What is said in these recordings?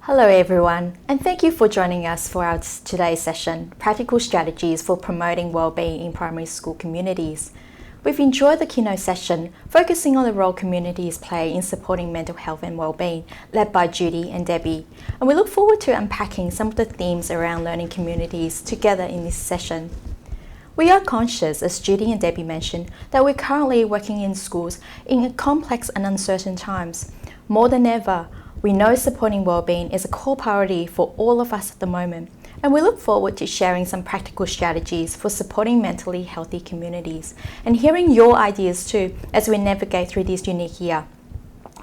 Hello everyone, and thank you for joining us for our today's session, Practical Strategies for Promoting Wellbeing in Primary School Communities. We've enjoyed the keynote session, focusing on the role communities play in supporting mental health and wellbeing, led by Judy and Debbie. And we look forward to unpacking some of the themes around learning communities together in this session. We are conscious, as Judy and Debbie mentioned, that we're currently working in schools in complex and uncertain times. More than ever, we know supporting wellbeing is a core priority for all of us at the moment, and we look forward to sharing some practical strategies for supporting mentally healthy communities and hearing your ideas too as we navigate through this unique year.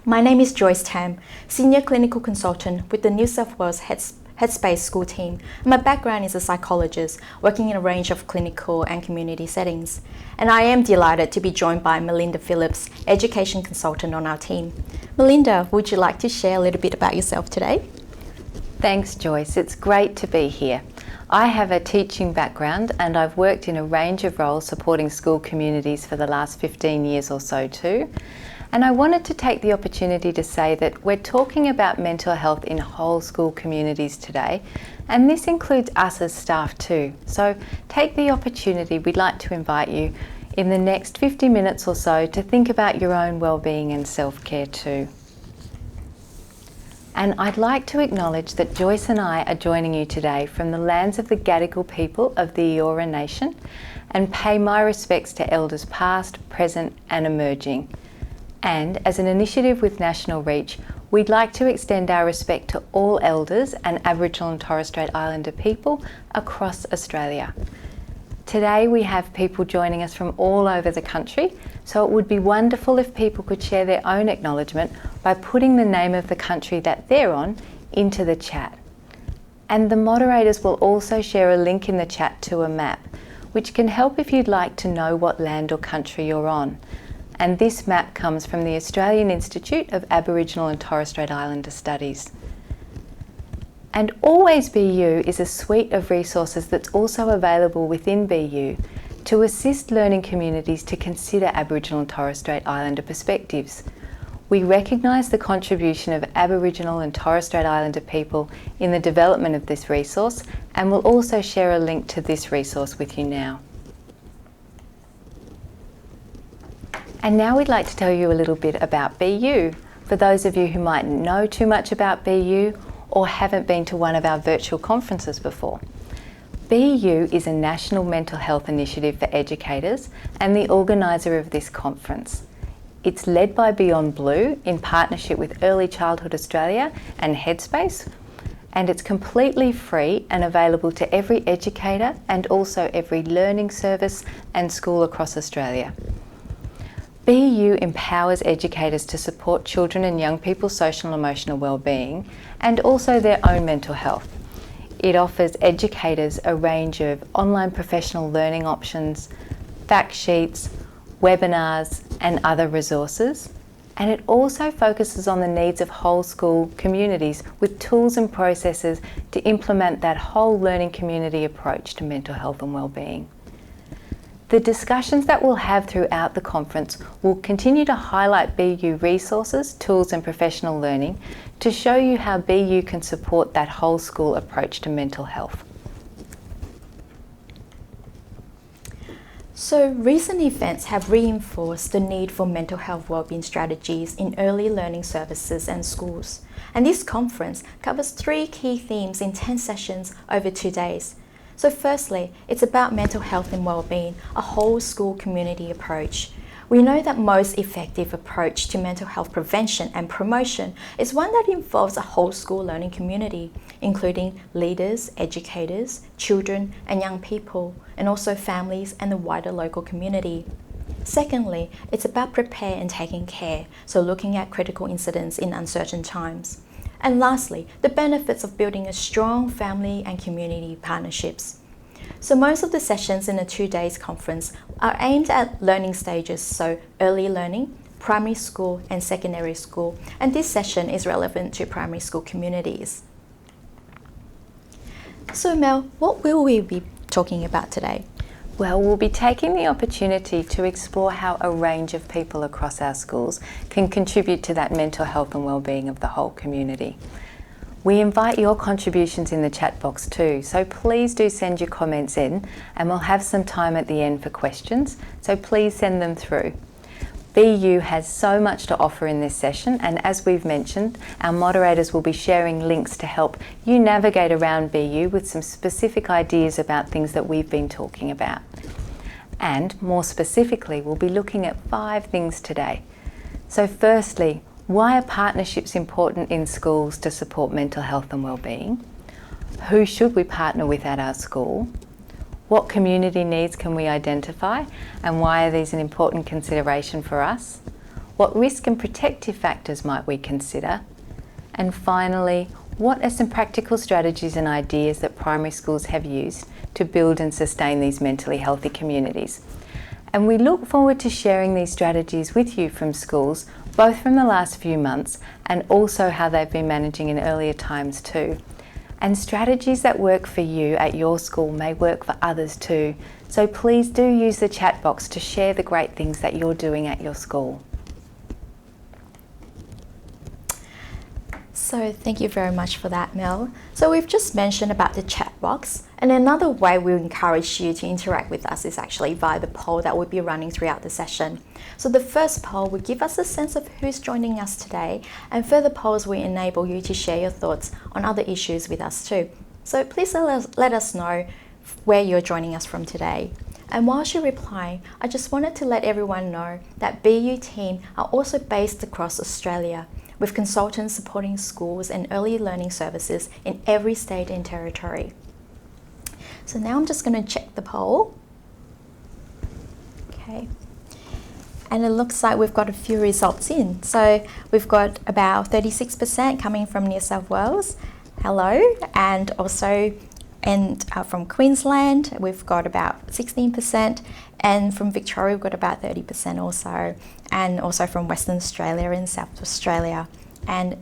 My name is Joyce Tam, Senior Clinical Consultant with the New South Wales Headspace School team. My background is a psychologist working in a range of clinical and community settings. And I am delighted to be joined by Melinda Phillips, Education Consultant on our team. Melinda, would you like to share a little bit about yourself today? Thanks, Joyce. It's great to be here. I have a teaching background and I've worked in a range of roles supporting school communities for the last 15 years or so too. And I wanted to take the opportunity to say that we're talking about mental health in whole school communities today, and this includes us as staff too. So take the opportunity, we'd like to invite you in the next 50 minutes or so to think about your own wellbeing and self-care too. And I'd like to acknowledge that Joyce and I are joining you today from the lands of the Gadigal people of the Eora Nation and pay my respects to elders past, present and emerging. And as an initiative with national reach, we'd like to extend our respect to all elders and Aboriginal and Torres Strait Islander people across Australia. Today we have people joining us from all over the country, so it would be wonderful if people could share their own acknowledgement by putting the name of the country that they're on into the chat. And the moderators will also share a link in the chat to a map, which can help if you'd like to know what land or country you're on. And this map comes from the Australian Institute of Aboriginal and Torres Strait Islander Studies. And Always BU is a suite of resources that's also available within BU to assist learning communities to consider Aboriginal and Torres Strait Islander perspectives. We recognise the contribution of Aboriginal and Torres Strait Islander people in the development of this resource, and we'll also share a link to this resource with you now. And now we'd like to tell you a little bit about BU, for those of you who mightn't know too much about BU or haven't been to one of our virtual conferences before. BU is a national mental health initiative for educators and the organiser of this conference. It's led by Beyond Blue in partnership with Early Childhood Australia and Headspace, and it's completely free and available to every educator and also every learning service and school across Australia. BU empowers educators to support children and young people's social and emotional wellbeing and also their own mental health. It offers educators a range of online professional learning options, fact sheets, webinars and other resources. And it also focuses on the needs of whole school communities with tools and processes to implement that whole learning community approach to mental health and wellbeing. The discussions that we'll have throughout the conference will continue to highlight BU resources, tools and professional learning to show you how BU can support that whole school approach to mental health. So recent events have reinforced the need for mental health wellbeing strategies in early learning services and schools. And this conference covers 3 key themes in 10 sessions over 2 days. So firstly, it's about mental health and wellbeing, a whole school community approach. We know that most effective approach to mental health prevention and promotion is one that involves a whole school learning community, including leaders, educators, children and young people, and also families and the wider local community. Secondly, it's about prepare and taking care, so looking at critical incidents in uncertain times. And lastly, the benefits of building a strong family and community partnerships. So most of the sessions in a 2 days conference are aimed at learning stages, so early learning, primary school and secondary school, and this session is relevant to primary school communities. So Mel, what will we be talking about today? Well, we'll be taking the opportunity to explore how a range of people across our schools can contribute to that mental health and wellbeing of the whole community. We invite your contributions in the chat box too, so please do send your comments in, and we'll have some time at the end for questions, so please send them through. BU has so much to offer in this session, and as we've mentioned, our moderators will be sharing links to help you navigate around BU with some specific ideas about things that we've been talking about. And more specifically, we'll be looking at 5 things today. So firstly, why are partnerships important in schools to support mental health and wellbeing? Who should we partner with at our school? What community needs can we identify, and why are these an important consideration for us? What risk and protective factors might we consider? And finally, what are some practical strategies and ideas that primary schools have used to build and sustain these mentally healthy communities? And we look forward to sharing these strategies with you from schools, both from the last few months and also how they've been managing in earlier times too. And strategies that work for you at your school may work for others too. So please do use the chat box to share the great things that you're doing at your school. So thank you very much for that, Mel. So we've just mentioned about the chat box, and another way we encourage you to interact with us is actually via the poll that we'll be running throughout the session. So the first poll will give us a sense of who's joining us today, and further polls will enable you to share your thoughts on other issues with us too. So please let us know where you're joining us from today. And whilst you reply, I just wanted to let everyone know that BU team are also based across Australia, with consultants supporting schools and early learning services in every state and territory. So now I'm just going to check the poll. Okay. And it looks like we've got a few results in. So we've got about 36% coming from New South Wales. Hello. And also from Queensland, we've got about 16%. And from Victoria, we've got about 30% also. And also from Western Australia and South Australia. And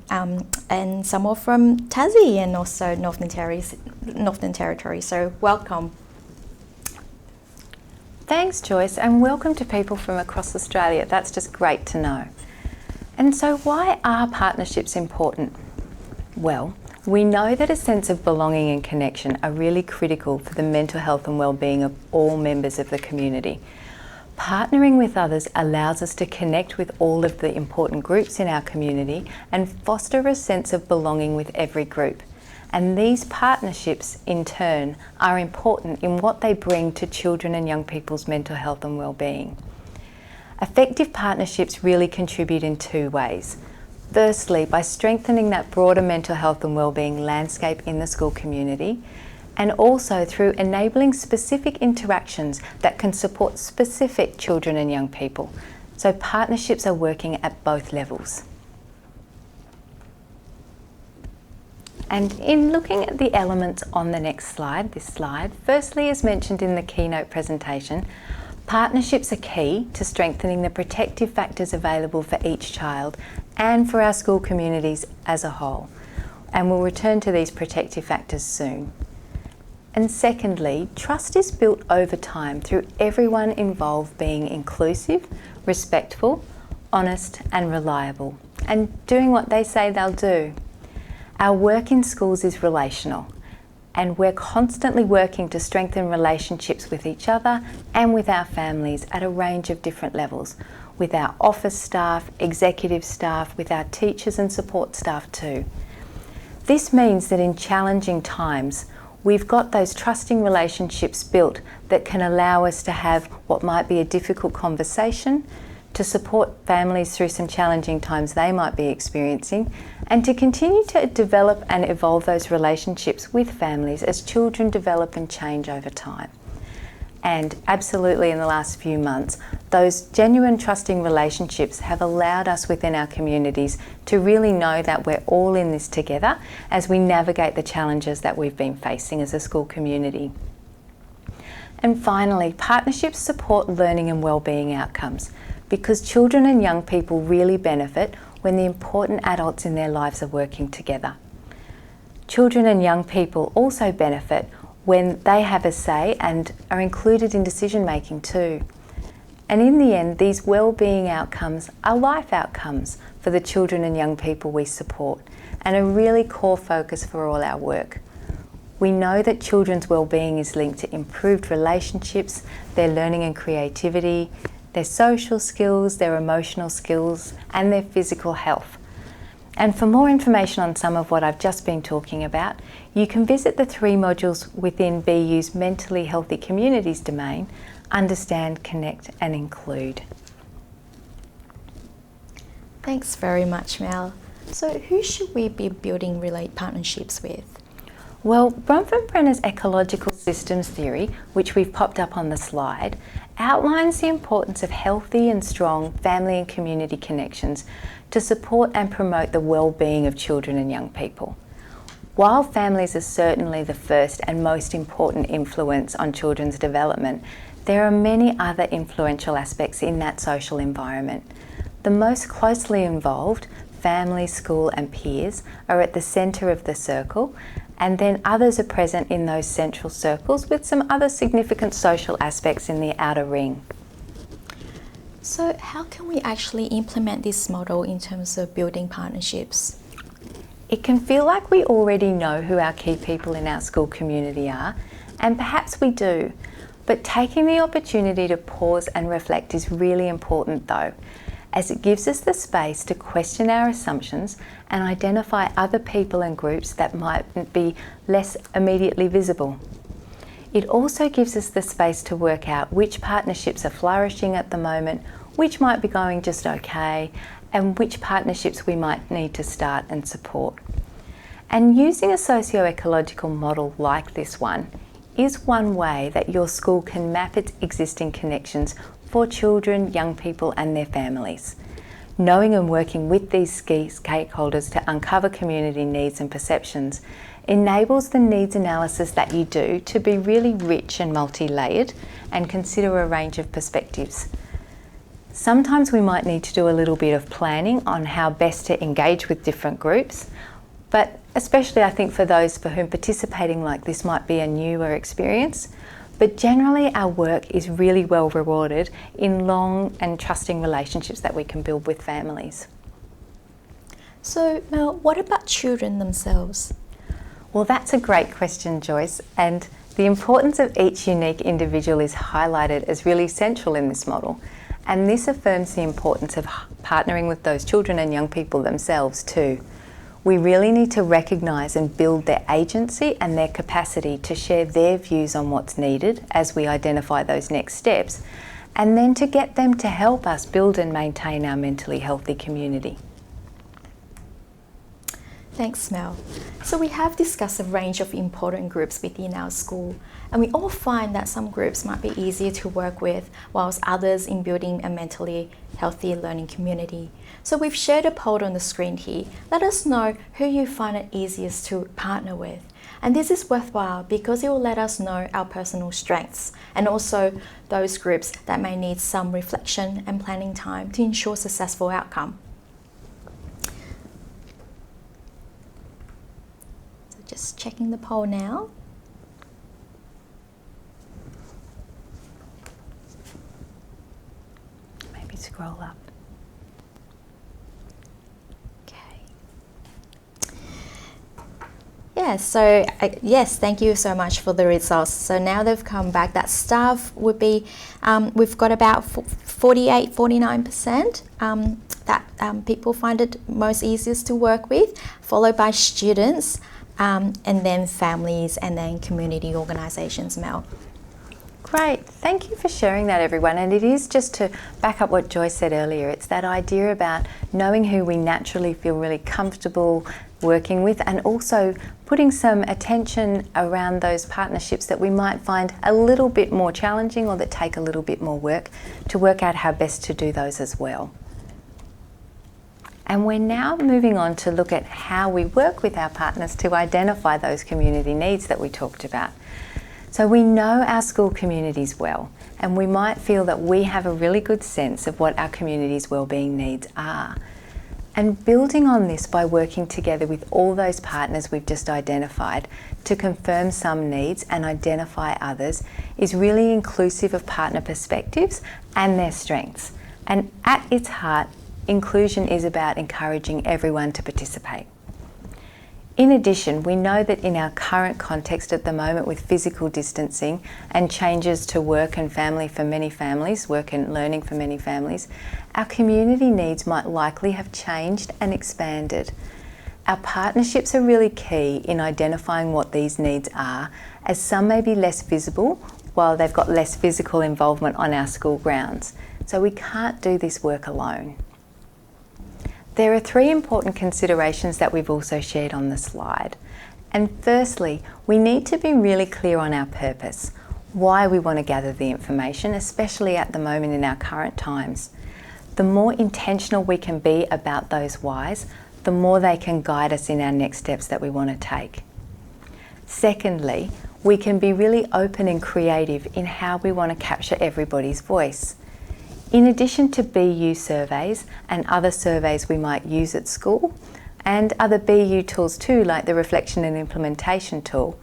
some more from Tassie and also Northern Territory. So welcome. Thanks, Joyce, and welcome to people from across Australia. That's just great to know. And so why are partnerships important? Well, we know that a sense of belonging and connection are really critical for the mental health and wellbeing of all members of the community. Partnering with others allows us to connect with all of the important groups in our community and foster a sense of belonging with every group. And these partnerships, in turn, are important in what they bring to children and young people's mental health and wellbeing. Effective partnerships really contribute in 2 ways. Firstly, by strengthening that broader mental health and wellbeing landscape in the school community, and also through enabling specific interactions that can support specific children and young people. So partnerships are working at both levels. And in looking at the elements on the next slide, this slide, firstly, as mentioned in the keynote presentation, partnerships are key to strengthening the protective factors available for each child and for our school communities as a whole. And we'll return to these protective factors soon. And secondly, trust is built over time through everyone involved being inclusive, respectful, honest and reliable, and doing what they say they'll do. Our work in schools is relational, and we're constantly working to strengthen relationships with each other and with our families at a range of different levels, with our office staff, executive staff, with our teachers and support staff too. This means that in challenging times, we've got those trusting relationships built that can allow us to have what might be a difficult conversation, to support families through some challenging times they might be experiencing, and to continue to develop and evolve those relationships with families as children develop and change over time. And absolutely in the last few months, those genuine trusting relationships have allowed us within our communities to really know that we're all in this together as we navigate the challenges that we've been facing as a school community. And finally, partnerships support learning and wellbeing outcomes because children and young people really benefit when the important adults in their lives are working together. Children and young people also benefit when they have a say and are included in decision making too. And in the end, these wellbeing outcomes are life outcomes for the children and young people we support, and a really core focus for all our work. We know that children's wellbeing is linked to improved relationships, their learning and creativity, their social skills, their emotional skills, and their physical health. And for more information on some of what I've just been talking about, you can visit the 3 modules within BU's Mentally Healthy Communities domain: Understand, Connect and Include. Thanks very much, Mel. So who should we be building relate partnerships with? Well, Bronfenbrenner's ecological systems theory, which we've popped up on the slide, outlines the importance of healthy and strong family and community connections to support and promote the well-being of children and young people. While families are certainly the first and most important influence on children's development, there are many other influential aspects in that social environment. The most closely involved, family, school and peers, are at the centre of the circle, and then others are present in those central circles with some other significant social aspects in the outer ring. So how can we actually implement this model in terms of building partnerships? It can feel like we already know who our key people in our school community are, and perhaps we do, but taking the opportunity to pause and reflect is really important though, as it gives us the space to question our assumptions and identify other people and groups that might be less immediately visible. It also gives us the space to work out which partnerships are flourishing at the moment, which might be going just okay, and which partnerships we might need to start and support. And using a socio-ecological model like this one is one way that your school can map its existing connections for children, young people and their families. Knowing and working with these key stakeholders to uncover community needs and perceptions enables the needs analysis that you do to be really rich and multi-layered and consider a range of perspectives. Sometimes we might need to do a little bit of planning on how best to engage with different groups, but especially I think for those for whom participating like this might be a newer experience. But generally our work is really well rewarded in long and trusting relationships that we can build with families. So Mel, what about children themselves? Well, that's a great question, Joyce, and the importance of each unique individual is highlighted as really central in this model. And this affirms the importance of partnering with those children and young people themselves too. We really need to recognise and build their agency and their capacity to share their views on what's needed as we identify those next steps, and then to get them to help us build and maintain our mentally healthy community. Thanks, Mel. So we have discussed a range of important groups within our school, and we all find that some groups might be easier to work with, whilst others in building a mentally healthy learning community. So we've shared a poll on the screen here. Let us know who you find it easiest to partner with. And this is worthwhile because it will let us know our personal strengths and also those groups that may need some reflection and planning time to ensure successful outcome. So just checking the poll now. Maybe scroll up. Yes, so yes, thank you so much for the results. So now they've come back that staff would be, we've got about 49% that people find it most easiest to work with, followed by students, and then families, and then community organisations, Mel. Great, thank you for sharing that, everyone. And it is just to back up what Joyce said earlier, it's that idea about knowing who we naturally feel really comfortable working with, and also putting some attention around those partnerships that we might find a little bit more challenging or that take a little bit more work, to work out how best to do those as well. And we're now moving on to look at how we work with our partners to identify those community needs that we talked about. So we know our school communities well, and we might feel that we have a really good sense of what our community's wellbeing needs are. And building on this by working together with all those partners we've just identified to confirm some needs and identify others is really inclusive of partner perspectives and their strengths. And at its heart, inclusion is about encouraging everyone to participate. In addition, we know that in our current context at the moment with physical distancing and changes to work and family for many families, work and learning for many families, our community needs might likely have changed and expanded. Our partnerships are really key in identifying what these needs are, as some may be less visible while they've got less physical involvement on our school grounds. So we can't do this work alone. There are three important considerations that we've also shared on the slide. And firstly, we need to be really clear on our purpose, why we want to gather the information, especially at the moment in our current times. The more intentional we can be about those whys, the more they can guide us in our next steps that we want to take. Secondly, we can be really open and creative in how we want to capture everybody's voice. In addition to BU surveys and other surveys we might use at school, and other BU tools too, like the reflection and implementation tool,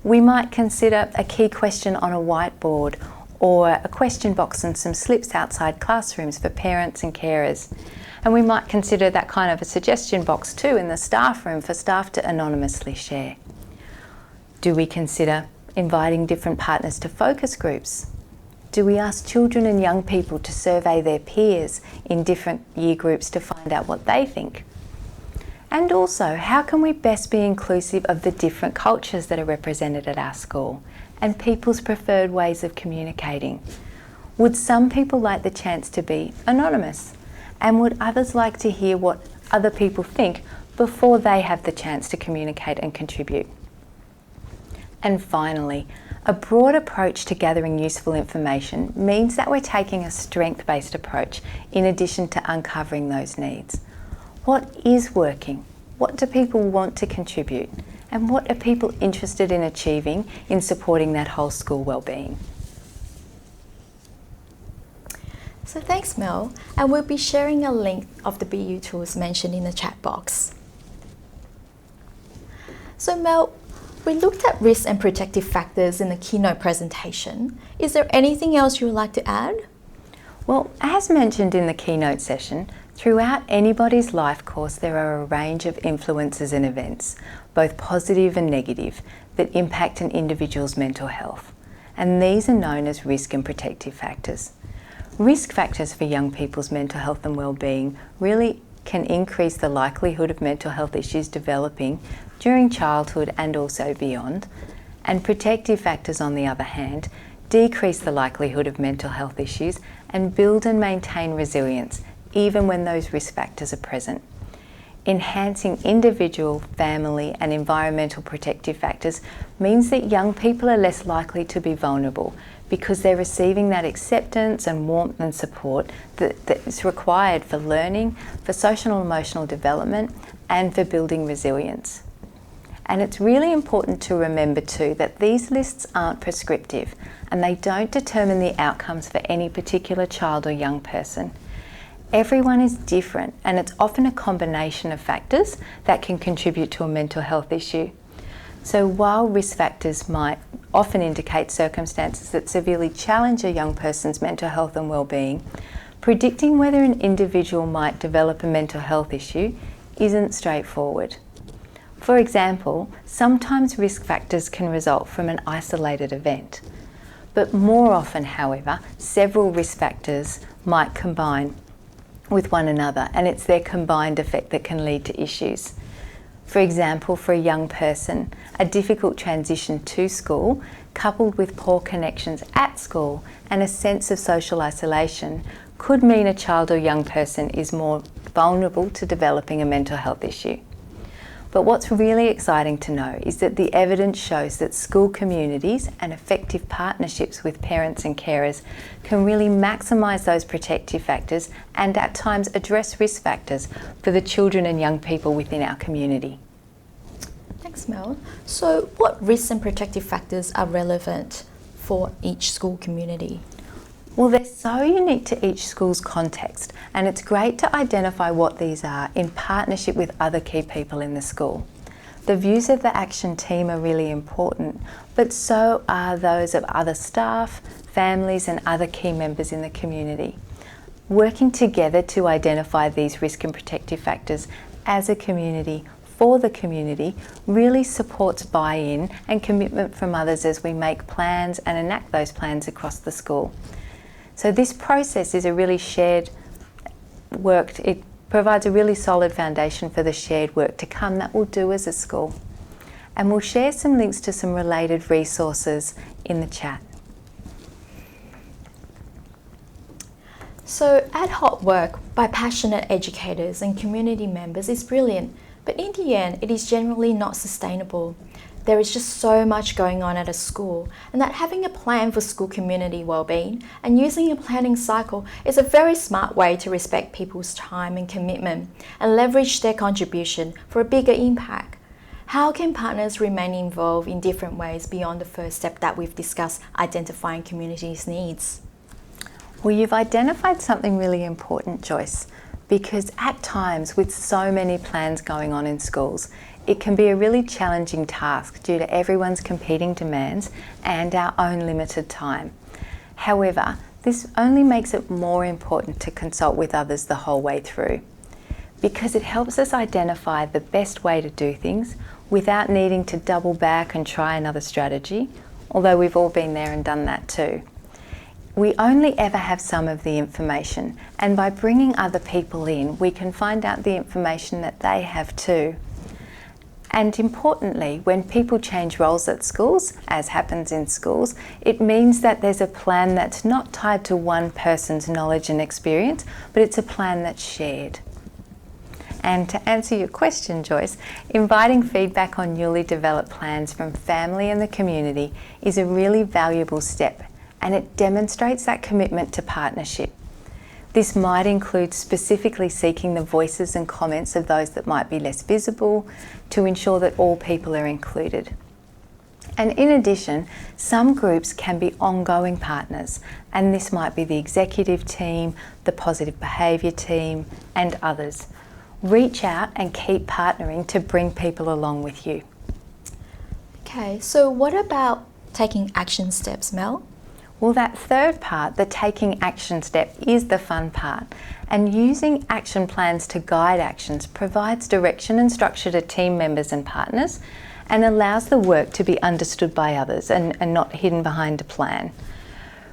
we might consider a key question on a whiteboard or a question box and some slips outside classrooms for parents and carers. And we might consider that kind of a suggestion box too in the staff room for staff to anonymously share. Do we consider inviting different partners to focus groups? Do we ask children and young people to survey their peers in different year groups to find out what they think? And also, how can we best be inclusive of the different cultures that are represented at our school and people's preferred ways of communicating? Would some people like the chance to be anonymous? And would others like to hear what other people think before they have the chance to communicate and contribute? And finally, a broad approach to gathering useful information means that we're taking a strength-based approach in addition to uncovering those needs. What is working? What do people want to contribute? And what are people interested in achieving in supporting that whole school wellbeing? So thanks, Mel, and we'll be sharing a link of the BU tools mentioned in the chat box. So Mel, we looked at risks and protective factors in the keynote presentation. Is there anything else you would like to add? Well, as mentioned in the keynote session, throughout anybody's life course there are a range of influences and events, both positive and negative, that impact an individual's mental health. And these are known as risk and protective factors. Risk factors for young people's mental health and well-being really can increase the likelihood of mental health issues developing during childhood and also beyond. And protective factors, on the other hand, decrease the likelihood of mental health issues and build and maintain resilience, even when those risk factors are present. Enhancing individual, family and environmental protective factors means that young people are less likely to be vulnerable because they're receiving that acceptance and warmth and support that is required for learning, for social and emotional development and for building resilience. And it's really important to remember too that these lists aren't prescriptive and they don't determine the outcomes for any particular child or young person. Everyone is different and it's often a combination of factors that can contribute to a mental health issue. So while risk factors might often indicate circumstances that severely challenge a young person's mental health and well-being, predicting whether an individual might develop a mental health issue isn't straightforward. For example, sometimes risk factors can result from an isolated event. But more often, however, several risk factors might combine with one another, and it's their combined effect that can lead to issues. For example, for a young person, a difficult transition to school, coupled with poor connections at school and a sense of social isolation, could mean a child or young person is more vulnerable to developing a mental health issue. But what's really exciting to know is that the evidence shows that school communities and effective partnerships with parents and carers can really maximise those protective factors and at times address risk factors for the children and young people within our community. Thanks, Mel. So what risks and protective factors are relevant for each school community? Well, they're so unique to each school's context, and it's great to identify what these are in partnership with other key people in the school. The views of the action team are really important, but so are those of other staff, families and other key members in the community. Working together to identify these risk and protective factors as a community for the community really supports buy-in and commitment from others as we make plans and enact those plans across the school. So this process is a really shared work. It provides a really solid foundation for the shared work to come that we'll do as a school. And we'll share some links to some related resources in the chat. So ad hoc work by passionate educators and community members is brilliant, but in the end it is generally not sustainable. There is just so much going on at a school, and that having a plan for school community wellbeing and using a planning cycle is a very smart way to respect people's time and commitment and leverage their contribution for a bigger impact. How can partners remain involved in different ways beyond the first step that we've discussed, identifying communities' needs? Well, you've identified something really important, Joyce, because at times with so many plans going on in schools, it can be a really challenging task due to everyone's competing demands and our own limited time. However, this only makes it more important to consult with others the whole way through, because it helps us identify the best way to do things without needing to double back and try another strategy, although we've all been there and done that too. We only ever have some of the information, and by bringing other people in, we can find out the information that they have too. And importantly, when people change roles at schools, as happens in schools, it means that there's a plan that's not tied to one person's knowledge and experience, but it's a plan that's shared. And to answer your question, Joyce, inviting feedback on newly developed plans from family and the community is a really valuable step, and it demonstrates that commitment to partnership. This might include specifically seeking the voices and comments of those that might be less visible to ensure that all people are included. And in addition, some groups can be ongoing partners, and this might be the executive team, the positive behaviour team, and others. Reach out and keep partnering to bring people along with you. Okay, so what about taking action steps, Mel? Well, that third part, the taking action step, is the fun part. And using action plans to guide actions provides direction and structure to team members and partners and allows the work to be understood by others and not hidden behind a plan.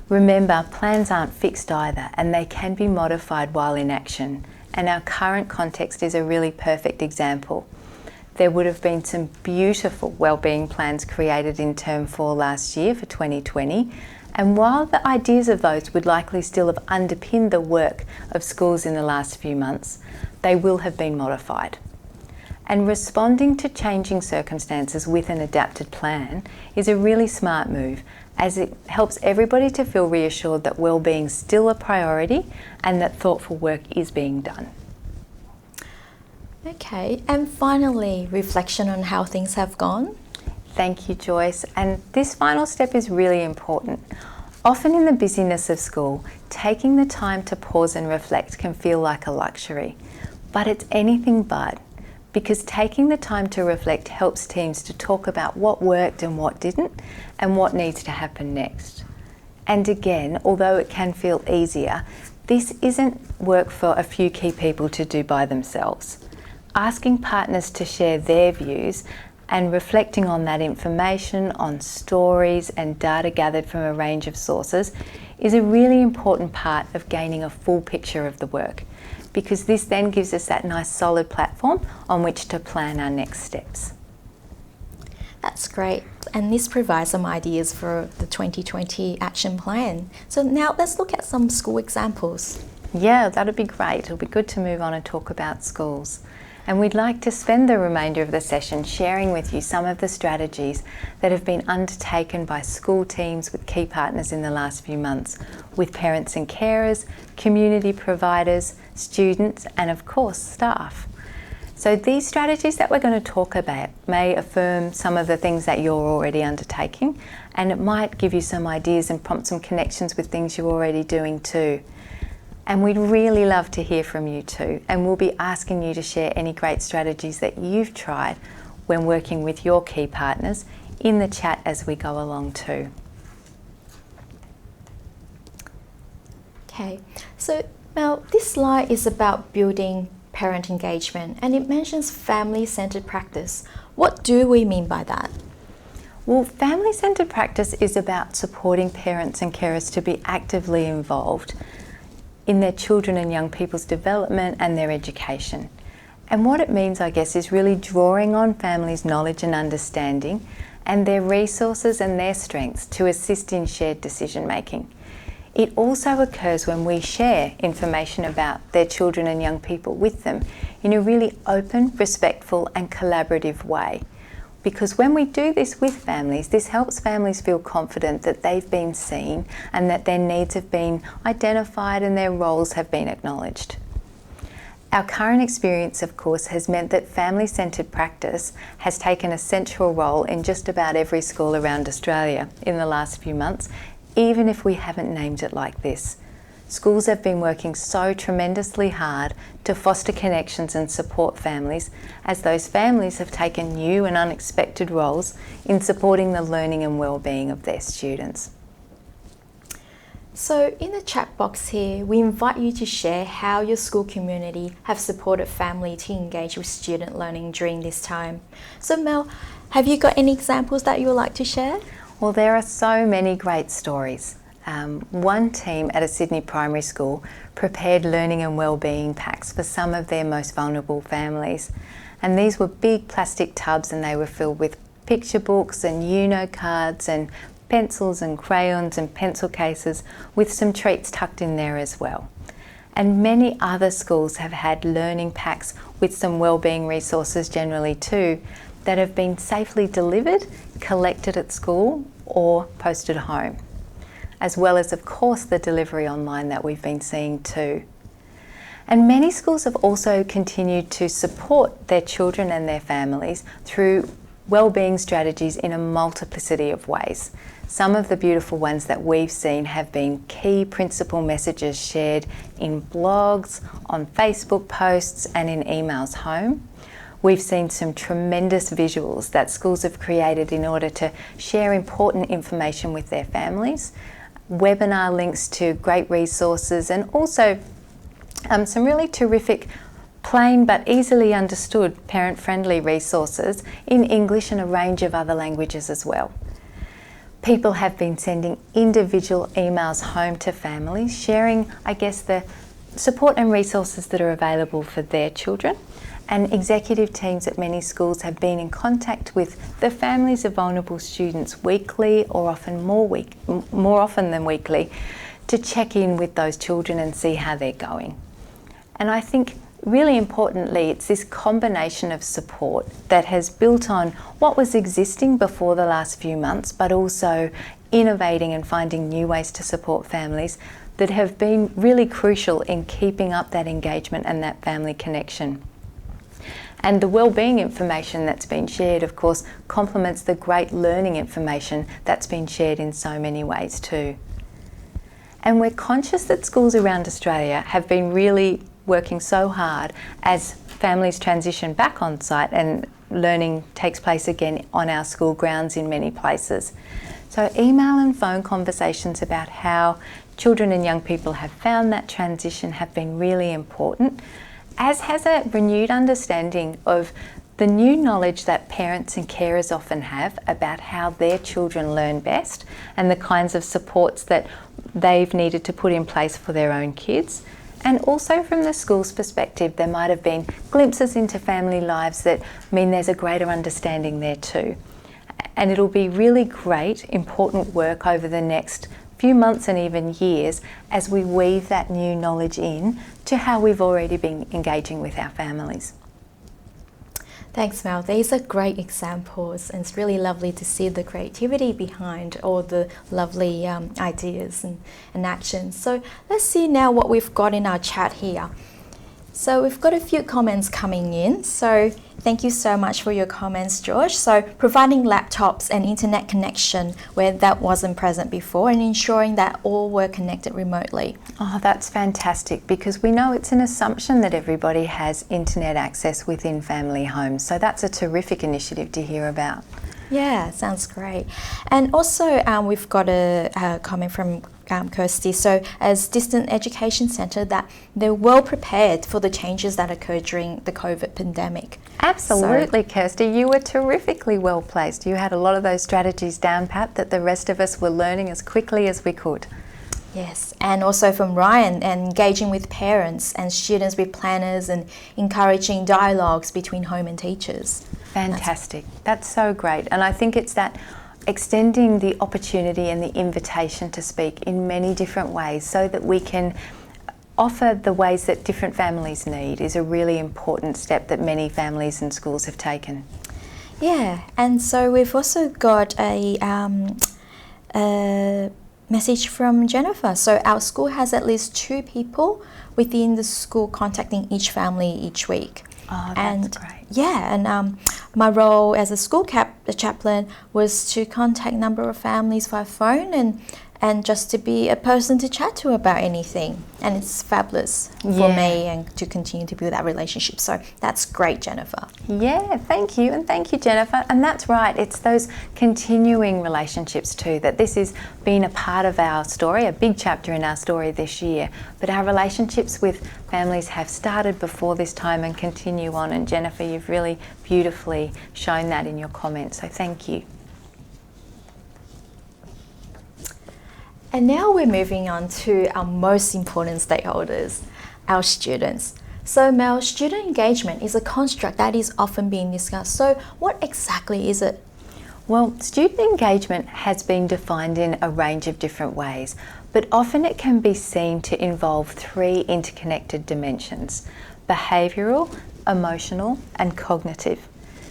Remember, plans aren't fixed either, and they can be modified while in action. And our current context is a really perfect example. There would have been some beautiful wellbeing plans created in Term 4 last year for 2020. And while the ideas of those would likely still have underpinned the work of schools in the last few months, they will have been modified. And responding to changing circumstances with an adapted plan is a really smart move, as it helps everybody to feel reassured that wellbeing is still a priority and that thoughtful work is being done. Okay, and finally, reflection on how things have gone. Thank you, Joyce. And this final step is really important. Often in the busyness of school, taking the time to pause and reflect can feel like a luxury, but it's anything but, because taking the time to reflect helps teams to talk about what worked and what didn't, and what needs to happen next. And again, although it can feel easier, this isn't work for a few key people to do by themselves. Asking partners to share their views and reflecting on that information, on stories and data gathered from a range of sources is a really important part of gaining a full picture of the work, because this then gives us that nice solid platform on which to plan our next steps. That's great, and this provides some ideas for the 2020 action plan. So now let's look at some school examples. Yeah, that'd be great. It'll be good to move on and talk about schools. And we'd like to spend the remainder of the session sharing with you some of the strategies that have been undertaken by school teams with key partners in the last few months, with parents and carers, community providers, students, and of course, staff. So these strategies that we're going to talk about may affirm some of the things that you're already undertaking, and it might give you some ideas and prompt some connections with things you're already doing too. And we'd really love to hear from you too, and we'll be asking you to share any great strategies that you've tried when working with your key partners in the chat as we go along too. Okay, so Now, this slide is about building parent engagement and it mentions family-centered practice. What do we mean by that? Well, family-centered practice is about supporting parents and carers to be actively involved in their children and young people's development and their education. And what it means, I guess, is really drawing on families' knowledge and understanding and their resources and their strengths to assist in shared decision making. It also occurs when we share information about their children and young people with them in a really open, respectful and collaborative way. Because when we do this with families, this helps families feel confident that they've been seen and that their needs have been identified and their roles have been acknowledged. Our current experience, of course, has meant that family-centred practice has taken a central role in just about every school around Australia in the last few months, even if we haven't named it like this. Schools have been working so tremendously hard to foster connections and support families, as those families have taken new and unexpected roles in supporting the learning and well-being of their students. So in the chat box here, we invite you to share how your school community have supported family to engage with student learning during this time. So Mel, have you got any examples that you would like to share? Well, there are so many great stories. One team at a Sydney primary school prepared learning and wellbeing packs for some of their most vulnerable families. And these were big plastic tubs and they were filled with picture books and Uno cards and pencils and crayons and pencil cases with some treats tucked in there as well. And many other schools have had learning packs with some wellbeing resources generally too, that have been safely delivered, collected at school or posted home, as well as of course the delivery online that we've been seeing too. And many schools have also continued to support their children and their families through wellbeing strategies in a multiplicity of ways. Some of the beautiful ones that we've seen have been key principal messages shared in blogs, on Facebook posts and in emails home. We've seen some tremendous visuals that schools have created in order to share important information with their families, webinar links to great resources, and also some really terrific, plain but easily understood parent-friendly resources in English and a range of other languages as well. People have been sending individual emails home to families, sharing, I guess, the support and resources that are available for their children. And executive teams at many schools have been in contact with the families of vulnerable students weekly, or often more often than weekly, to check in with those children and see how they're going. And I think really importantly, it's this combination of support that has built on what was existing before the last few months, but also innovating and finding new ways to support families that have been really crucial in keeping up that engagement and that family connection. And the wellbeing information that's been shared, of course, complements the great learning information that's been shared in so many ways too. And we're conscious that schools around Australia have been really working so hard as families transition back on site and learning takes place again on our school grounds in many places. So email and phone conversations about how children and young people have found that transition have been really important, as has a renewed understanding of the new knowledge that parents and carers often have about how their children learn best and the kinds of supports that they've needed to put in place for their own kids. And also from the school's perspective, there might have been glimpses into family lives that mean there's a greater understanding there too. And it'll be really great, important work over the next few months and even years as we weave that new knowledge in to how we've already been engaging with our families. Thanks, Mel. These are great examples, and it's really lovely to see the creativity behind all the lovely ideas and actions. So let's see now what we've got in our chat here. So we've got a few comments coming in. So thank you so much for your comments, George. So providing laptops and internet connection where that wasn't present before, and ensuring that all were connected remotely. Oh, that's fantastic, because we know it's an assumption that everybody has internet access within family homes. So that's a terrific initiative to hear about. Yeah, sounds great. And also, we've got a comment from Kirsty. So, as Distant Education Centre, that they're well prepared for the changes that occurred during the COVID pandemic. Absolutely, Kirsty. You were terrifically well placed. You had a lot of those strategies down pat that the rest of us were learning as quickly as we could. Yes, and also from Ryan, engaging with parents and students with planners and encouraging dialogues between home and teachers. Fantastic. That's so great. And I think it's that extending the opportunity and the invitation to speak in many different ways so that we can offer the ways that different families need is a really important step that many families and schools have taken. Yeah, and so we've also got a message from Jennifer. So our school has at least 2 people within the school contacting each family each week. Oh, that's great. Yeah, and my role as a school chaplain was to contact a number of families via phone and just to be a person to chat to about anything. And it's fabulous for me and to continue to build that relationship. So that's great, Jennifer. Yeah, thank you. And thank you, Jennifer. And that's right. It's those continuing relationships too, that this has been a part of our story, a big chapter in our story this year. But our relationships with families have started before this time and continue on. And Jennifer, you've really beautifully shown that in your comments. So thank you. And now we're moving on to our most important stakeholders, our students. So Mel, student engagement is a construct that is often being discussed. So what exactly is it? Well, student engagement has been defined in a range of different ways, but often it can be seen to involve 3 interconnected dimensions: behavioural, emotional, and cognitive.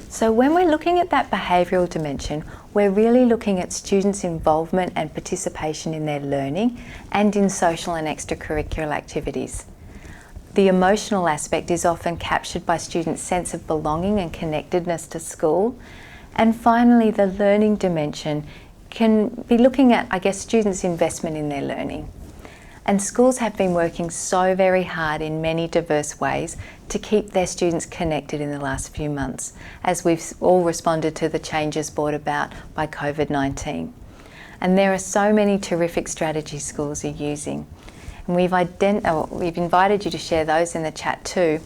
So when we're looking at that behavioural dimension, we're really looking at students' involvement and participation in their learning and in social and extracurricular activities. The emotional aspect is often captured by students' sense of belonging and connectedness to school. And finally, the learning dimension can be looking at, I guess, students' investment in their learning. And schools have been working so very hard in many diverse ways to keep their students connected in the last few months, as we've all responded to the changes brought about by COVID-19. And there are so many terrific strategies schools are using. And we've invited you to share those in the chat too.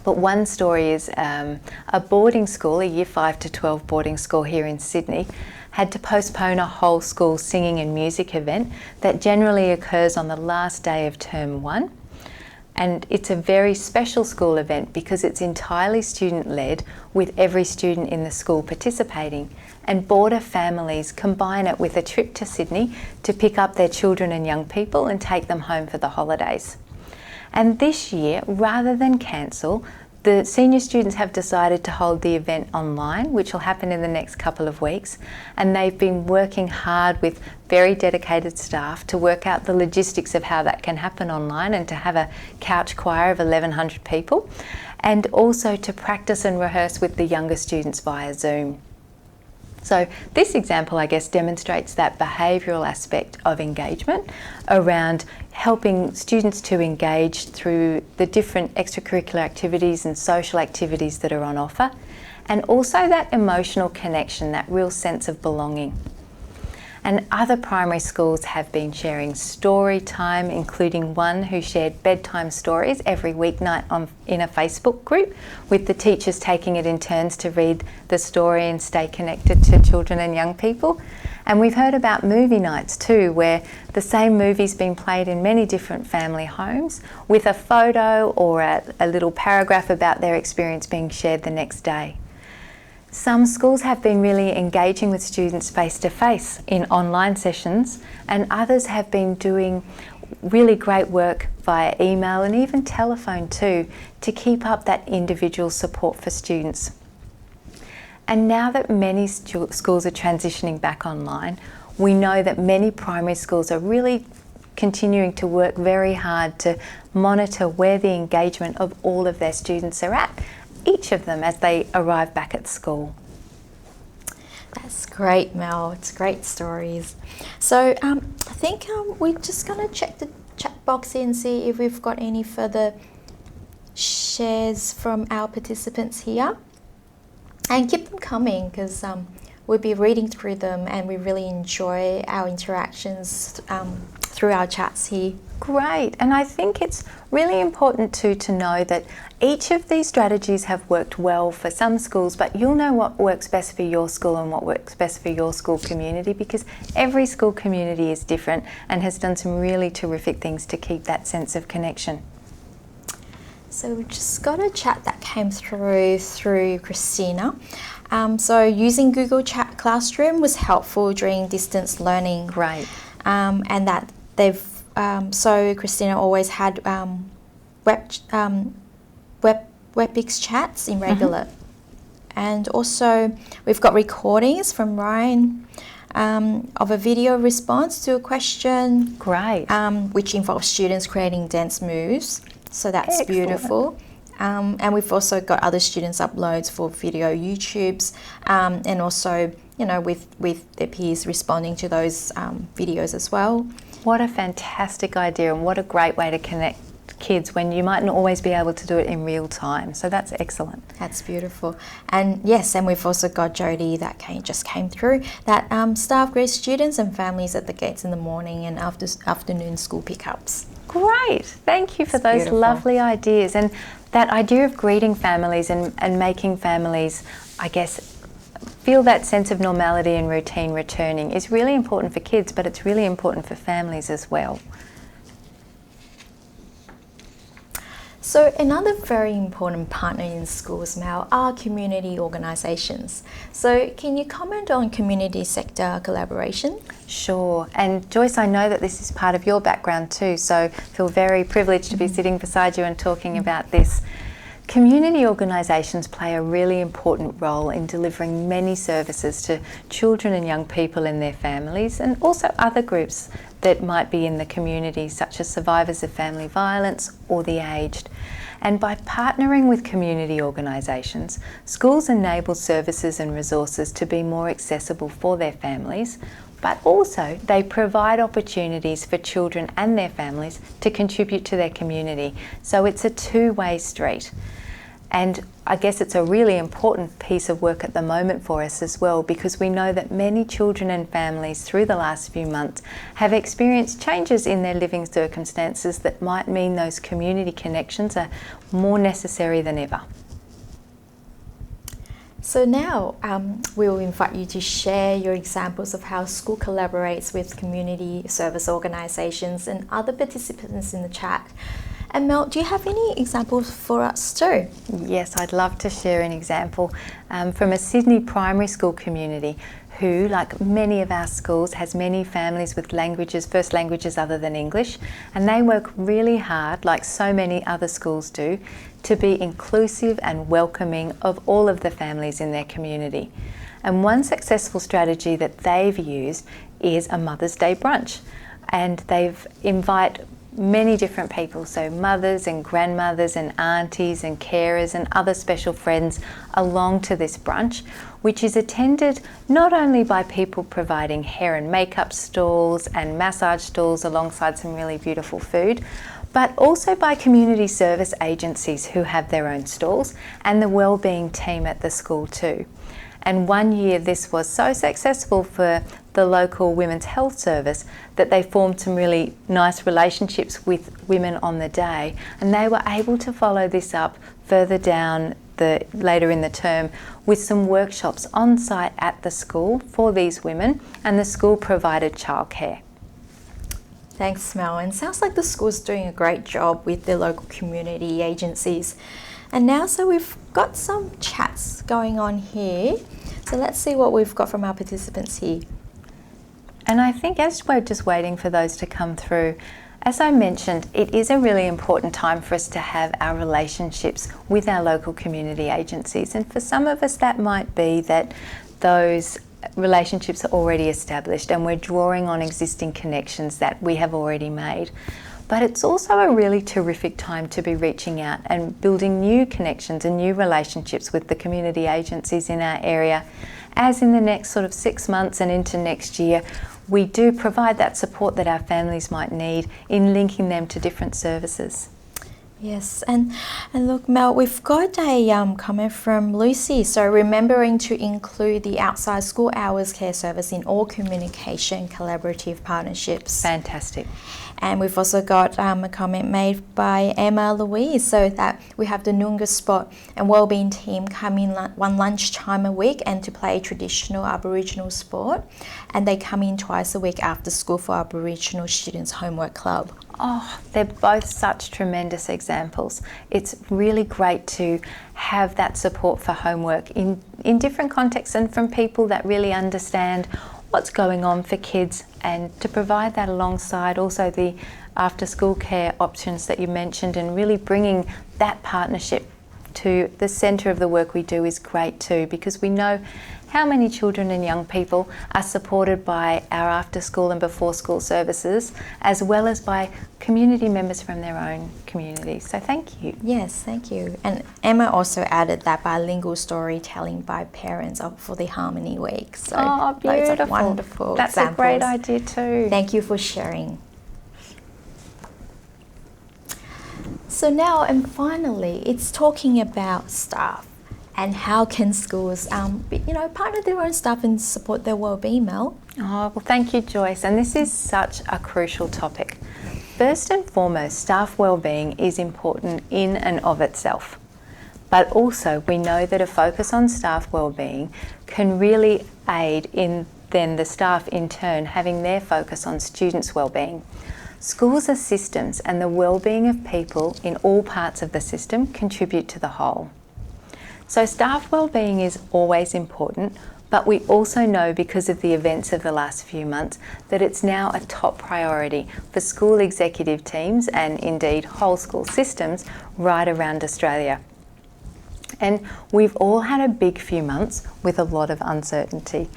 But one story is a boarding school, a Year 5 to 12 boarding school here in Sydney, had to postpone a whole school singing and music event that generally occurs on the last day of term 1. And it's a very special school event because it's entirely student-led, with every student in the school participating. And boarder families combine it with a trip to Sydney to pick up their children and young people and take them home for the holidays. And this year, rather than cancel, the senior students have decided to hold the event online, which will happen in the next couple of weeks. And they've been working hard with very dedicated staff to work out the logistics of how that can happen online and to have a couch choir of 1,100 people, and also to practice and rehearse with the younger students via Zoom. So this example, I guess, demonstrates that behavioural aspect of engagement around helping students to engage through the different extracurricular activities and social activities that are on offer, and also that emotional connection, that real sense of belonging. And other primary schools have been sharing story time, including one who shared bedtime stories every weeknight in a Facebook group, with the teachers taking it in turns to read the story and stay connected to children and young people. And we've heard about movie nights too, where the same movie's been played in many different family homes, with a photo or a little paragraph about their experience being shared the next day. Some schools have been really engaging with students face-to-face in online sessions, and others have been doing really great work via email and even telephone too, to keep up that individual support for students. And now that many schools are transitioning back online, we know that many primary schools are really continuing to work very hard to monitor where the engagement of all of their students are at, each of them as they arrive back at school. That's great, Mel. It's great stories. So I think we're just going to check the chat box and see if we've got any further shares from our participants here. And keep them coming, because we'll be reading through them, and we really enjoy our interactions through our chats here. Great, and I think it's really important too to know that each of these strategies have worked well for some schools, but you'll know what works best for your school and what works best for your school community, because every school community is different and has done some really terrific things to keep that sense of connection. So we just got a chat that came through Christina. So using Google Chat Classroom was helpful during distance learning. Great. And that they've so Christina always had WebEx chats in regular. And also we've got recordings from Ryan of a video response to a question. Great. Which involves students creating dance moves. So that's Excellent. beautiful. And we've also got other students uploads for video YouTubes, and also, you know, with their peers responding to those videos as well. What a fantastic idea, and what a great way to connect kids when you mightn't always be able to do it in real time. So that's excellent. That's beautiful. And yes, and we've also got Jodie that just came through, that staff greet students and families at the gates in the morning and afternoon school pickups. Great, thank you for those beautiful. Lovely ideas. And that idea of greeting families and making families, I guess, feel that sense of normality and routine returning is really important for kids, but it's really important for families as well. So another very important partner in schools now are community organisations. So can you comment on community sector collaboration? Sure, and Joyce, I know that this is part of your background too, so feel very privileged to be sitting beside you and talking about this. Community organisations play a really important role in delivering many services to children and young people and their families, and also other groups that might be in the community, such as survivors of family violence or the aged. And by partnering with community organisations, schools enable services and resources to be more accessible for their families, but also they provide opportunities for children and their families to contribute to their community. So it's a two-way street. And I guess it's a really important piece of work at the moment for us as well, because we know that many children and families through the last few months have experienced changes in their living circumstances that might mean those community connections are more necessary than ever. So now we will invite you to share your examples of how school collaborates with community service organisations and other participants in the chat. And Mel, do you have any examples for us too? Yes, I'd love to share an example from a Sydney primary school community who, like many of our schools, has many families with first languages other than English, and they work really hard, like so many other schools do, to be inclusive and welcoming of all of the families in their community. And one successful strategy that they've used is a Mother's Day brunch, and they've invite many different people, so mothers and grandmothers and aunties and carers and other special friends along to this brunch, which is attended not only by people providing hair and makeup stalls and massage stalls alongside some really beautiful food, but also by community service agencies who have their own stalls and the wellbeing team at the school too. And one year this was so successful for the local women's health service that they formed some really nice relationships with women on the day, and they were able to follow this up further down later in the term with some workshops on site at the school for these women, and the school provided childcare. Thanks, Mel. And sounds like the school's doing a great job with the local community agencies. And now, so we've got some chats going on here. So let's see what we've got from our participants here. And I think as we're just waiting for those to come through, as I mentioned, it is a really important time for us to have our relationships with our local community agencies. And for some of us, that might be that those relationships are already established and we're drawing on existing connections that we have already made. But it's also a really terrific time to be reaching out and building new connections and new relationships with the community agencies in our area, as in the next sort of 6 months and into next year, we do provide that support that our families might need in linking them to different services. Yes, and look, Mel, we've got a comment from Lucy. So remembering to include the outside school hours care service in all communication collaborative partnerships. Fantastic. And we've also got a comment made by Emma Louise, so that we have the Noongar Sport and Wellbeing team come in one lunchtime a week and to play traditional Aboriginal sport, and they come in twice a week after school for Aboriginal Students Homework Club. Oh, they're both such tremendous examples. It's really great to have that support for homework in different contexts and from people that really understand what's going on for kids, and to provide that alongside also the after school care options that you mentioned, and really bringing that partnership to the centre of the work we do is great too, because we know how many children and young people are supported by our after school and before school services, as well as by community members from their own communities. So thank you. Yes, thank you. And Emma also added that bilingual storytelling by parents for the Harmony Week. So oh, beautiful. Those are wonderful That's examples. a great idea too. Thank you for sharing. So now and finally, it's talking about staff. And how can schools, partner their own staff and support their wellbeing, Mel? Oh, well, thank you, Joyce. And this is such a crucial topic. First and foremost, staff wellbeing is important in and of itself. But also, we know that a focus on staff wellbeing can really aid in then the staff in turn having their focus on students' wellbeing. Schools are systems, and the wellbeing of people in all parts of the system contribute to the whole. So staff wellbeing is always important, but we also know because of the events of the last few months that it's now a top priority for school executive teams and indeed whole school systems right around Australia. And we've all had a big few months with a lot of uncertainty.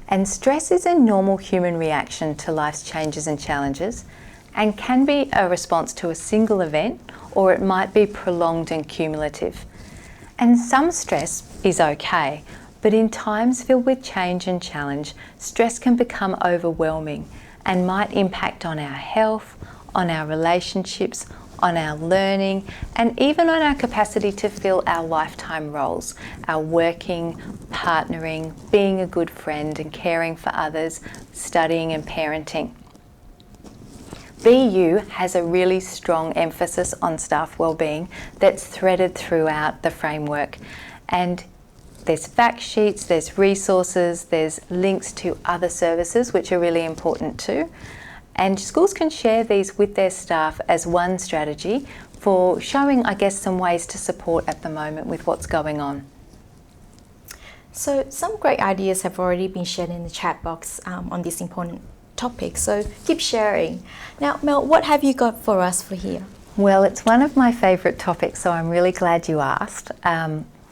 And stress is a normal human reaction to life's changes and challenges, and can be a response to a single event, or it might be prolonged and cumulative. And some stress is okay, but in times filled with change and challenge, stress can become overwhelming and might impact on our health, on our relationships, on our learning, and even on our capacity to fill our lifetime roles, our working, partnering, being a good friend and caring for others, studying and parenting. BU has a really strong emphasis on staff wellbeing that's threaded throughout the framework, and there's fact sheets, there's resources, there's links to other services which are really important too, and schools can share these with their staff as one strategy for showing, I guess, some ways to support at the moment with what's going on. So some great ideas have already been shared in the chat box on this important topic, so keep sharing. Now, Mel, what have you got for us for here? Well, it's one of my favourite topics, so I'm really glad you asked.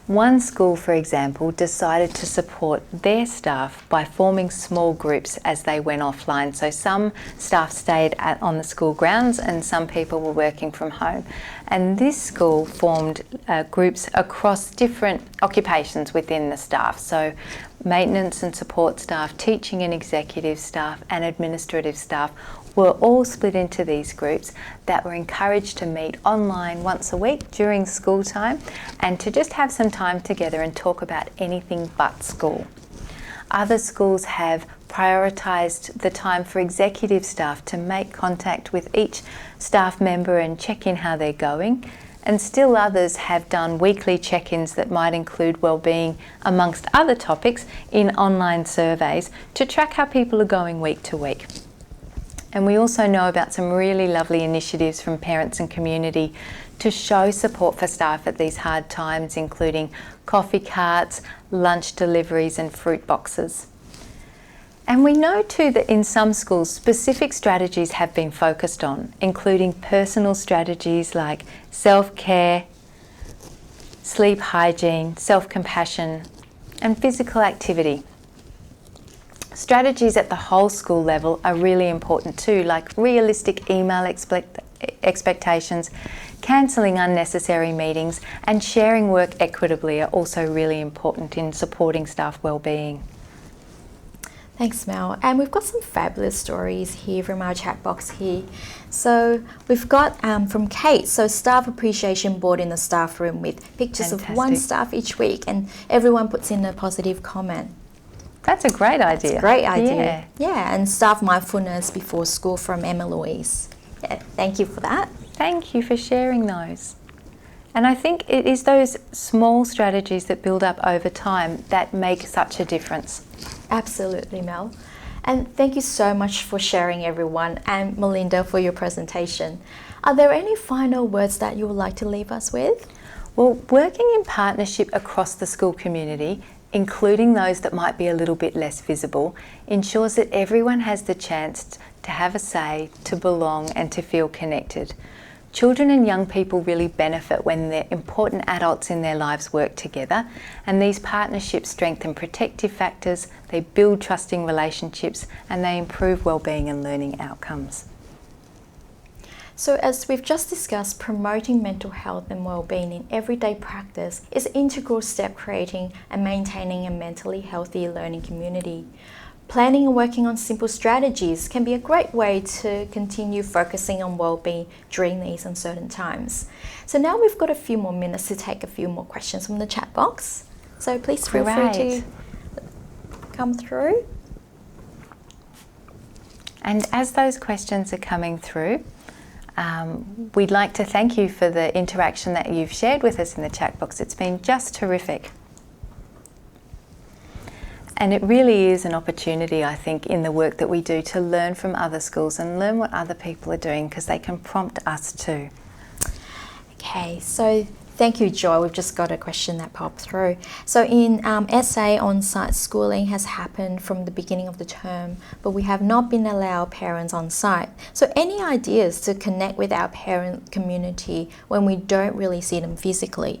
One school, for example, decided to support their staff by forming small groups as they went offline. So some staff stayed on the school grounds and some people were working from home. And this school formed groups across different occupations within the staff. So maintenance and support staff, teaching and executive staff, and administrative staff were all split into these groups that were encouraged to meet online once a week during school time and to just have some time together and talk about anything but school. Other schools have prioritised the time for executive staff to make contact with each staff member and check in how they're going. And still others have done weekly check-ins that might include wellbeing amongst other topics in online surveys to track how people are going week to week. And we also know about some really lovely initiatives from parents and community to show support for staff at these hard times, including coffee carts, lunch deliveries and fruit boxes. And we know too that in some schools specific strategies have been focused on, including personal strategies like self-care, sleep hygiene, self-compassion and physical activity. Strategies at the whole school level are really important too, like realistic email expectations, cancelling unnecessary meetings and sharing work equitably are also really important in supporting staff wellbeing. Thanks, Mel. And we've got some fabulous stories here from our chat box here. So we've got from Kate, so staff appreciation board in the staff room with pictures of one staff each week, and everyone puts in a positive comment. That's a great idea. It's a great idea. Yeah, and staff mindfulness before school from Emma Louise. Yeah, thank you for that. Thank you for sharing those. And I think it is those small strategies that build up over time that make such a difference. Absolutely, Mel. And thank you so much for sharing, everyone, and Melinda for your presentation. Are there any final words that you would like to leave us with? Well, working in partnership across the school community, including those that might be a little bit less visible, ensures that everyone has the chance to have a say, to belong, and to feel connected. Children and young people really benefit when the important adults in their lives work together, and these partnerships strengthen protective factors, they build trusting relationships, and they improve wellbeing and learning outcomes. So as we've just discussed, promoting mental health and wellbeing in everyday practice is an integral step creating and maintaining a mentally healthy learning community. Planning and working on simple strategies can be a great way to continue focusing on wellbeing during these uncertain times. So now we've got a few more minutes to take a few more questions from the chat box. So please feel free to come through. And as those questions are coming through, we'd like to thank you for the interaction that you've shared with us in the chat box. It's been just terrific. And it really is an opportunity, I think, in the work that we do to learn from other schools and learn what other people are doing, because they can prompt us too. Okay, so thank you, Joy. We've just got a question that popped through. So in SA on-site schooling has happened from the beginning of the term, but we have not been allowed parents on site. So any ideas to connect with our parent community when we don't really see them physically?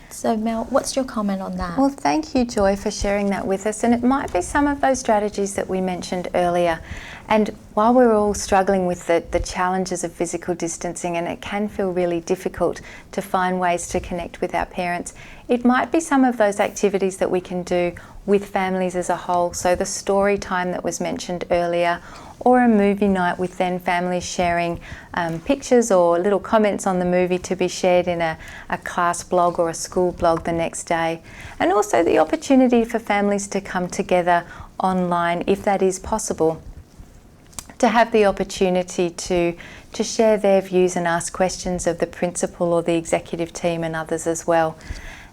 So Mel, what's your comment on that? Well, thank you, Joy, for sharing that with us. And it might be some of those strategies that we mentioned earlier. And while we're all struggling with the challenges of physical distancing, and it can feel really difficult to find ways to connect with our parents, it might be some of those activities that we can do with families as a whole. So the story time that was mentioned earlier, or a movie night with then families sharing pictures or little comments on the movie to be shared in a class blog or a school blog the next day. And also the opportunity for families to come together online, if that is possible, to have the opportunity to share their views and ask questions of the principal or the executive team and others as well.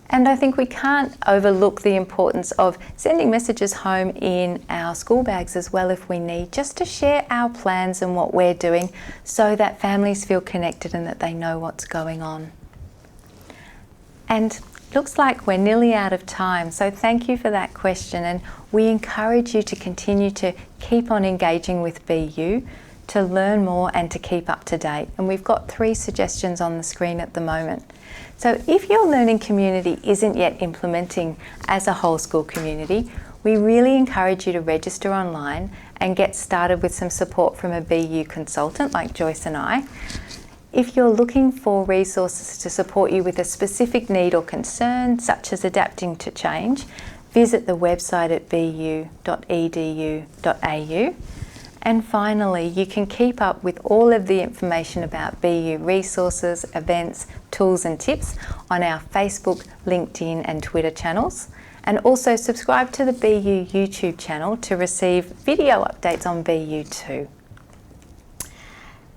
And I think we can't overlook the importance of sending messages home in our school bags as well if we need, just to share our plans and what we're doing so that families feel connected and that they know what's going on. And looks like we're nearly out of time, so thank you for that question, and we encourage you to continue to keep on engaging with BU, to learn more and to keep up to date. And we've got 3 suggestions on the screen at the moment. So if your learning community isn't yet implementing as a whole school community, we really encourage you to register online and get started with some support from a BU consultant like Joyce and I. If you're looking for resources to support you with a specific need or concern, such as adapting to change, visit the website at bu.edu.au. And finally, you can keep up with all of the information about BU resources, events, tools and tips on our Facebook, LinkedIn and Twitter channels. And also subscribe to the BU YouTube channel to receive video updates on BU too.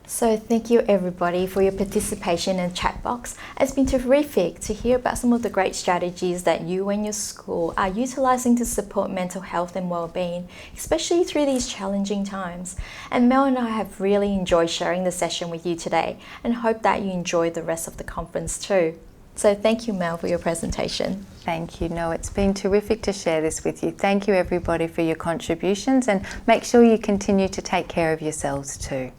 So thank you everybody for your participation in the chat box. It's been terrific to hear about some of the great strategies that you and your school are utilising to support mental health and wellbeing, especially through these challenging times. And Mel and I have really enjoyed sharing the session with you today and hope that you enjoy the rest of the conference too. So thank you, Mel, for your presentation. Thank you. No, it's been terrific to share this with you. Thank you everybody for your contributions, and make sure you continue to take care of yourselves too.